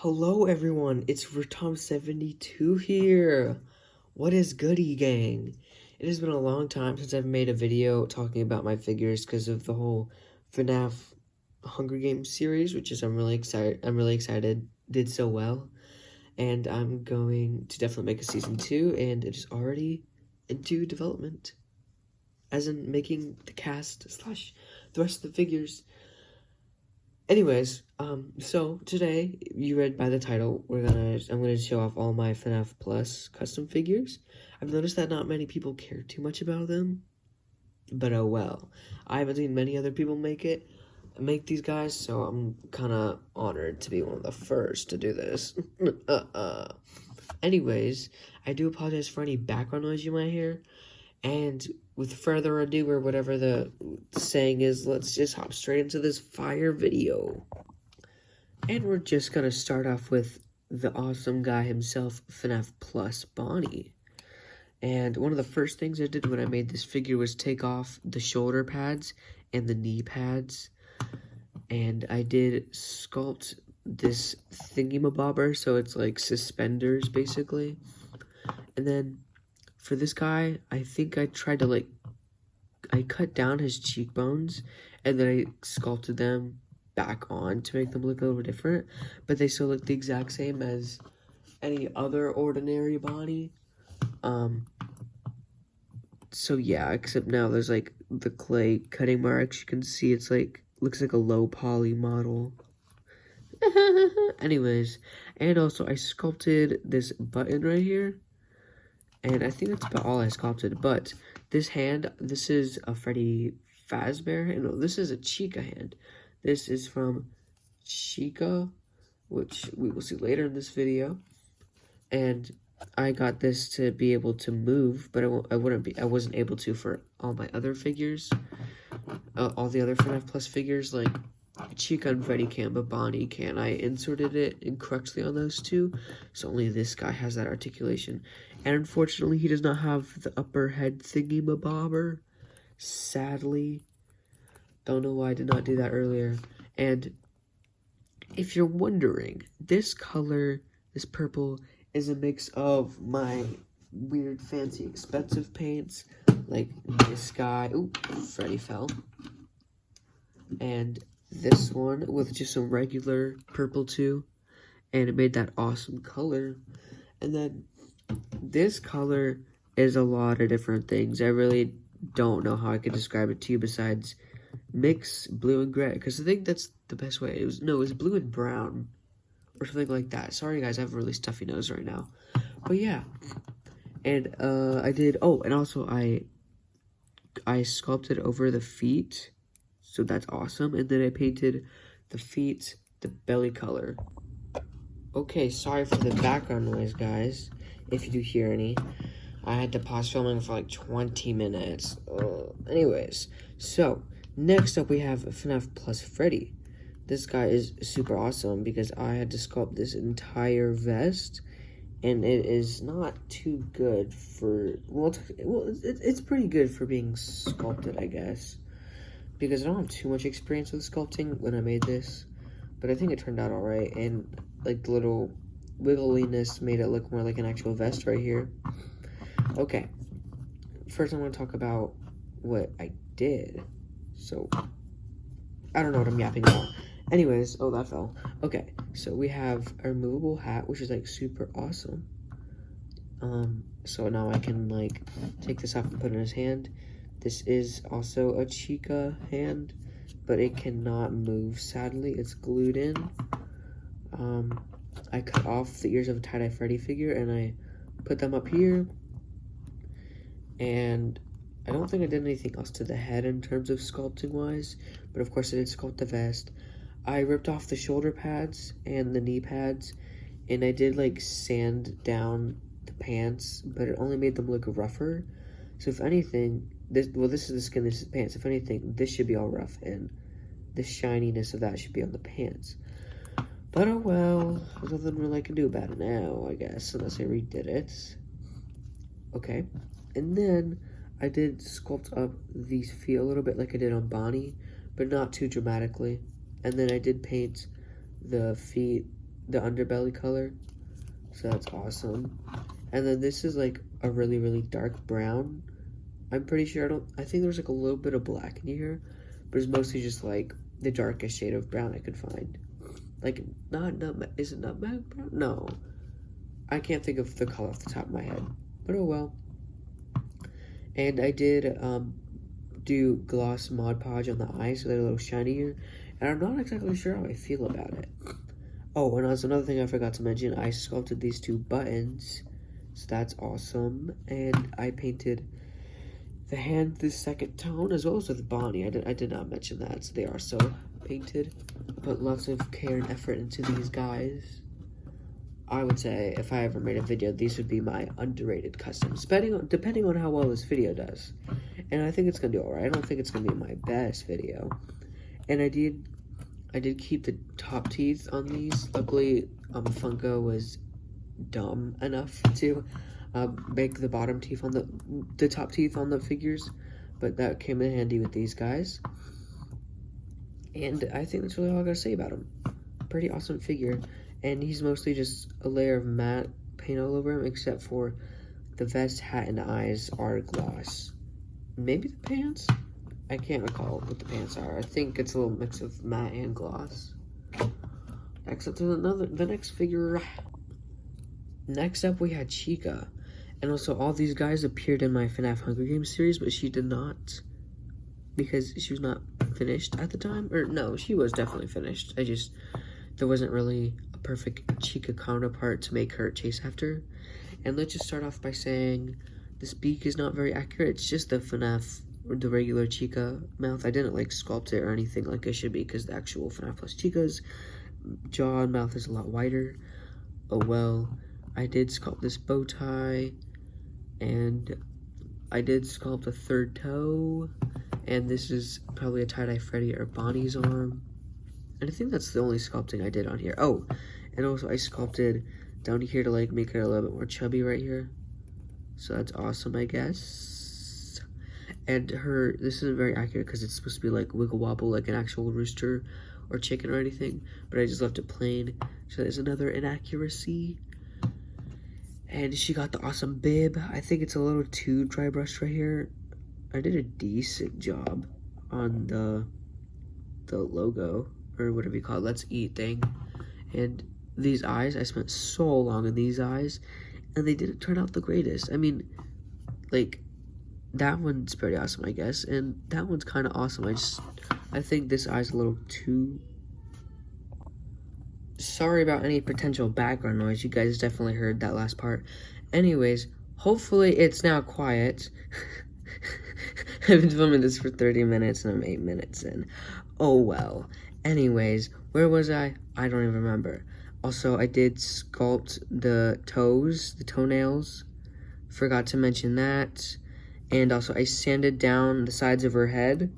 Hello everyone, it's Tom72 here. What is goody, gang? It has been a long time since I've made a video talking about my figures because of the whole FNAF Hunger Games series, which is I'm really excited did so well. And I'm going to definitely make a season 2, and it is already into development. As in making the cast slash the rest of the figures. Anyways, so today, you read by the title, I'm gonna show off all my FNAF Plus custom figures. I've noticed that not many people care too much about them, but oh well. I haven't seen many other people make these guys, so I'm kinda honored to be one of the first to do this. Anyways, I do apologize for any background noise you might hear, and with further ado, or whatever the saying is, let's just hop straight into this fire video. And we're just gonna start off with the awesome guy himself, FNAF Plus Bonnie. And one of the first things I did when I made this figure was take off the shoulder pads and the knee pads. And I did sculpt this thingy-mabobber, so it's like suspenders, basically. And then for this guy, I think I tried to, I cut down his cheekbones, and then I sculpted them back on to make them look a little different, but they still look the exact same as any other ordinary Bonnie. So yeah, except now there's, like, the clay cutting marks. You can see it's, looks like a low poly model. Anyways, and also I sculpted this button right here. And I think that's about all I sculpted, but this hand, this is a Freddy Fazbear, no, this is a Chica hand. This is from Chica, which we will see later in this video. And I got this to be able to move, but I wasn't able to for all my other figures. All the other FNAF Plus figures, like Chica and Freddy can, but Bonnie can. I inserted it incorrectly on those two, so only this guy has that articulation. And unfortunately, he does not have the upper head thingy-mabobber. Sadly. Don't know why I did not do that earlier. And if you're wondering, this color, this purple, is a mix of my weird, fancy, expensive paints, like this guy. Oop, Freddy fell. And this one with just some regular purple too, and it made that awesome color. And then this color is a lot of different things. I really don't know how I could describe it to you besides mix blue and gray, because I think that's the best way. It was blue and brown or something like that. Sorry guys, I have a really stuffy nose right now, but yeah. And I did, and also I sculpted over the feet. So that's awesome. And then I painted the feet, the belly color. Okay, sorry for the background noise, guys. If you do hear any. I had to pause filming for like 20 minutes. Anyways, so next up we have FNAF Plus Freddy. This guy is super awesome because I had to sculpt this entire vest. And it is not too good for, it's pretty good for being sculpted, I guess. Because I don't have too much experience with sculpting when I made this, but I think it turned out alright, and like the little wiggliness made it look more like an actual vest right here. Okay, first I'm going to talk about what I did. So, I don't know what I'm yapping about. Anyways, that fell. Okay, so we have a removable hat, which is like super awesome. So now I can like take this off and put it in his hand. This is also a Chica hand, but it cannot move, sadly. It's glued in. I cut off the ears of a tie-dye Freddy figure, and I put them up here. And I don't think I did anything else to the head in terms of sculpting-wise, but of course I did sculpt the vest. I ripped off the shoulder pads and the knee pads, and I did, like, sand down the pants, but it only made them look rougher. So if anything, this is the skin, this is the pants. If anything, this should be all rough, and the shininess of that should be on the pants. But oh well, there's nothing really I can do about it now, I guess, unless I redid it. Okay, and then I did sculpt up these feet a little bit like I did on Bonnie, but not too dramatically. And then I did paint the feet the underbelly color. So that's awesome. And then this is like a really, really dark brown. I'm pretty sure, I think there's like a little bit of black in here, but it's mostly just like the darkest shade of brown I could find. Like, not nutmeg, is it nutmeg brown? No. I can't think of the color off the top of my head, but oh well. And I did do gloss Mod Podge on the eyes so they're a little shinier, and I'm not exactly sure how I feel about it. Oh, and also another thing I forgot to mention, I sculpted these two buttons, so that's awesome. And I painted the hand this second tone as well as with Bonnie. I did not mention that, so they are so painted. Put lots of care and effort into these guys. I would say if I ever made a video, these would be my underrated customs, depending on how well this video does. And I think it's gonna do alright. I don't think it's gonna be my best video. And I did keep the top teeth on these. Luckily, Funko was dumb enough to make the bottom teeth on the top teeth on the figures, but that came in handy with these guys. And I think that's really all I gotta say about him. Pretty awesome figure, and he's mostly just a layer of matte paint all over him, except for the vest, hat, and eyes are gloss. Maybe the pants? I can't recall what the pants are. I think it's a little mix of matte and gloss. Except for the next figure. Next up, we had Chica. And also, all these guys appeared in my FNAF Hunger Games series, but she did not. Because she was not finished at the time. Or, no, she was definitely finished. There wasn't really a perfect Chica counterpart to make her chase after. And let's just start off by saying, this beak is not very accurate. It's just the FNAF, or the regular Chica mouth. I didn't, like, sculpt it or anything like it should be, because the actual FNAF Plus Chica's jaw and mouth is a lot wider. Oh, well. I did sculpt this bow tie, and I did sculpt a third toe, and this is probably a tie-dye Freddy or Bonnie's arm, and I think that's the only sculpting I did on here. Oh, and also I sculpted down here to like make her a little bit more chubby right here, so that's awesome, I guess. And this isn't very accurate because it's supposed to be like wiggle wobble like an actual rooster or chicken or anything, but I just left it plain, so there's another inaccuracy. And she got the awesome bib. I think it's a little too dry brushed right here. I did a decent job on the logo, or whatever you call it, Let's Eat thing. And these eyes, I spent so long on these eyes, and they didn't turn out the greatest. I mean, like, that one's pretty awesome, I guess, and that one's kind of awesome. I think this eye's a little too... Sorry about any potential background noise. You guys definitely heard that last part. Anyways, hopefully it's now quiet. I've been filming this for 30 minutes and I'm 8 minutes in. Oh well. Anyways, where was I? I don't even remember. Also, I did sculpt the toes, the toenails. Forgot to mention that. And also, I sanded down the sides of her head,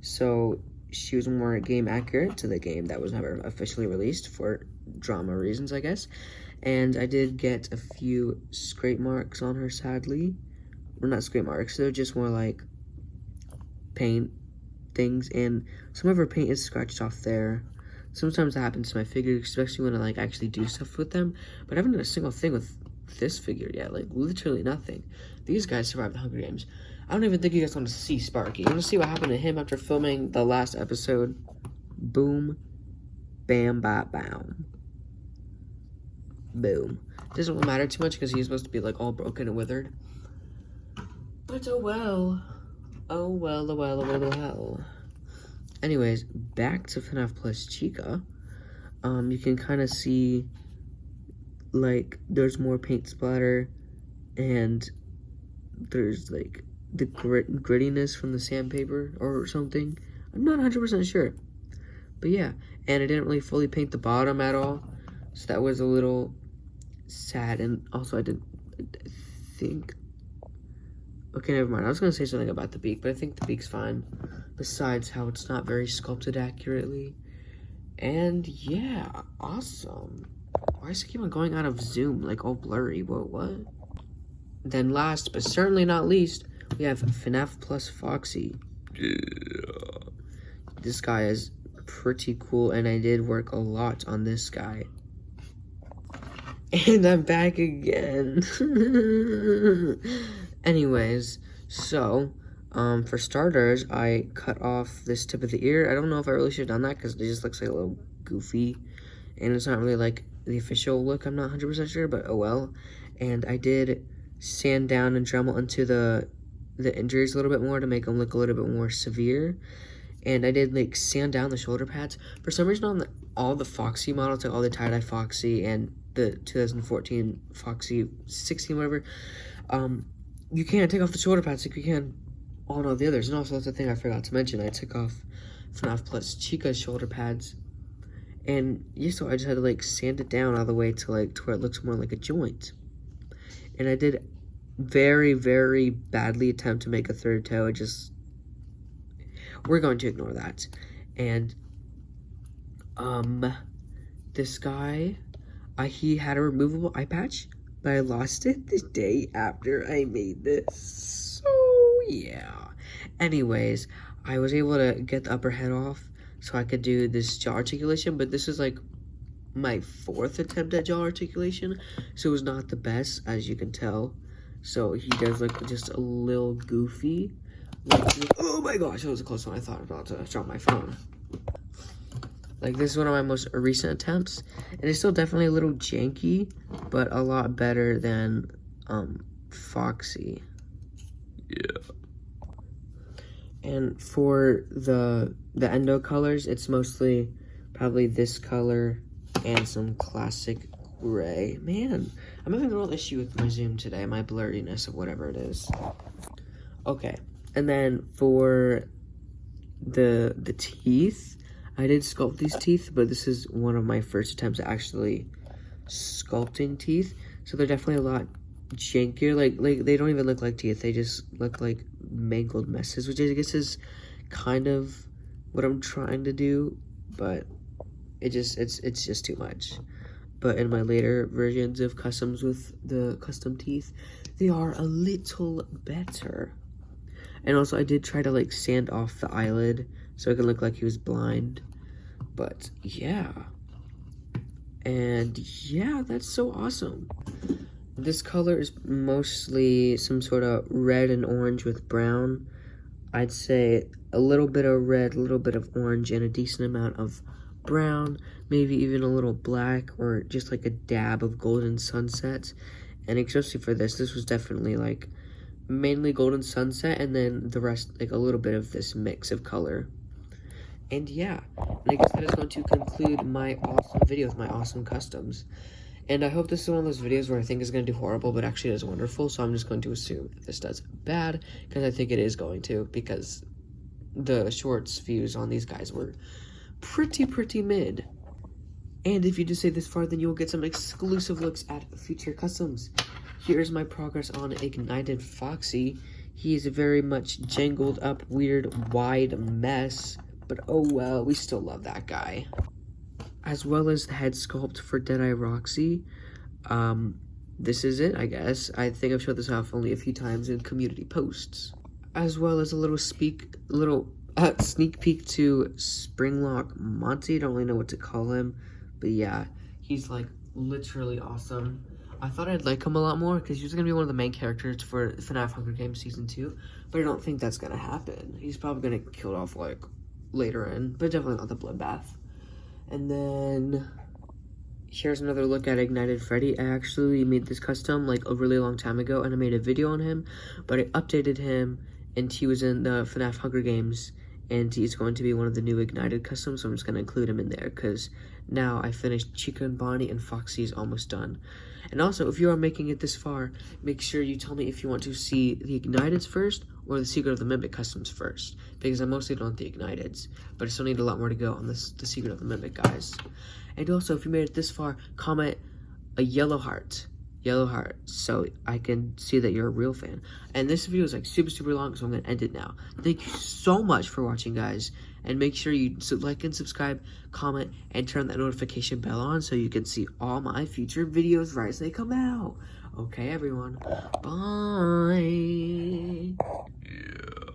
so she was more game accurate to the game that was never officially released for drama reasons, I guess. And I did get a few scrape marks on her, sadly. Well, not scrape marks, they're just more like paint things, and some of her paint is scratched off there. Sometimes that happens to my figures, especially when I like actually do stuff with them, but I haven't done a single thing with this figure yet, like literally nothing. These guys survived the Hunger Games. I don't even think you guys want to see Sparky. You want to see what happened to him after filming the last episode? Boom. Bam, bam, bam. Boom. Doesn't really matter too much because he's supposed to be like all broken and withered. But oh well. Oh well, oh well, oh well, oh well. Anyways, back to FNAF Plus Chica. You can kind of see like there's more paint splatter, and there's like the grittiness from the sandpaper or something. I'm not 100% sure, but yeah. And I didn't really fully paint the bottom at all, so that was a little sad. And also I think, okay, never mind. I was gonna say something about the beak, but I think the beak's fine, besides how it's not very sculpted accurately. And yeah, awesome. Why does it keep on going out of zoom, like all blurry? What? Then last, but certainly not least, we have FNAF Plus Foxy. Yeah. This guy is pretty cool, and I did work a lot on this guy. And I'm back again. Anyways, so, for starters, I cut off this tip of the ear. I don't know if I really should have done that because it just looks like a little goofy. And it's not really like the official look. I'm not 100% sure, but oh well. And I did sand down and Dremel into the injuries a little bit more to make them look a little bit more severe. And I did like sand down the shoulder pads. For some reason on all the Foxy models, like all the tie-dye Foxy and the 2014 Foxy 16, whatever, you can't take off the shoulder pads like you can on all the others. And also that's the thing I forgot to mention. I took off FNAF Plus Chica's shoulder pads. And yeah, so I just had to like sand it down all the way to like to where it looks more like a joint. And I did very, very badly attempt to make a third toe. We're going to ignore that. And this guy, he had a removable eye patch, but I lost it the day after I made this. So yeah. Anyways, I was able to get the upper head off so I could do this jaw articulation, but this is like my 4th attempt at jaw articulation, so it was not the best, as you can tell. So he does look just a little goofy. Oh my gosh, that was a close one. I thought about to drop my phone. Like, this is one of my most recent attempts, and it's still definitely a little janky, but a lot better than Foxy. Yeah. And for the endo colors, it's mostly probably this color and some classic gray. Man, I'm having a real issue with my zoom today, my blurriness of whatever it is. Okay, and then for the teeth, I did sculpt these teeth, but this is one of my first attempts at actually sculpting teeth, so they're definitely a lot jankier. Like they don't even look like teeth, they just look like mangled messes, which I guess is kind of what I'm trying to do, but it's just too much. But in my later versions of customs with the custom teeth, they are a little better. And also I did try to like sand off the eyelid so it can look like he was blind, but yeah. And yeah, that's so awesome. This color is mostly some sort of red and orange with brown. I'd say a little bit of red, a little bit of orange, and a decent amount of brown, maybe even a little black, or just like a dab of golden sunset. And especially for this was definitely like mainly golden sunset, and then the rest like a little bit of this mix of color. And yeah, and I guess that is going to conclude my awesome video with my awesome customs. And I hope this is one of those videos where I think is going to do horrible, but actually does wonderful. So I'm just going to assume if this does bad, because I think it is going to, because the shorts views on these guys were pretty mid. And if you just stay this far, then you will get some exclusive looks at future customs. Here's my progress on Ignited Foxy. He is a very much jangled up, weird, wide mess, but oh well, we still love that guy. As well as the head sculpt for Deadeye Roxy. This is it, I guess. I think I've showed this off only a few times in community posts. As well as a little sneak peek to Springlock Monty. I don't really know what to call him, but yeah, he's like literally awesome. I thought I'd like him a lot more because he was gonna be one of the main characters for FNAF Hunger Games Season 2, but I don't think that's gonna happen. He's probably gonna get killed off like later in, but definitely not the bloodbath. And then here's another look at Ignited Freddy. I actually made this custom like a really long time ago, and I made a video on him, but I updated him, and he was in the FNAF Hunger Games, and he's going to be one of the new Ignited customs, so I'm just going to include him in there, because now I finished Chica and Bonnie, and Foxy is almost done. And also, if you are making it this far, make sure you tell me if you want to see the Igniteds first, or the Secret of the Mimic customs first, because I'm mostly done with the Igniteds, but I still need a lot more to go on the Secret of the Mimic guys. And also, if you made it this far, comment a yellow heart, so I can see that you're a real fan. And this video is like super long, so I'm gonna end it now. Thank you so much for watching, guys, and make sure you like and subscribe, comment, and turn that notification bell on so you can see all my future videos right as they come out. Okay, everyone, bye. Yeah.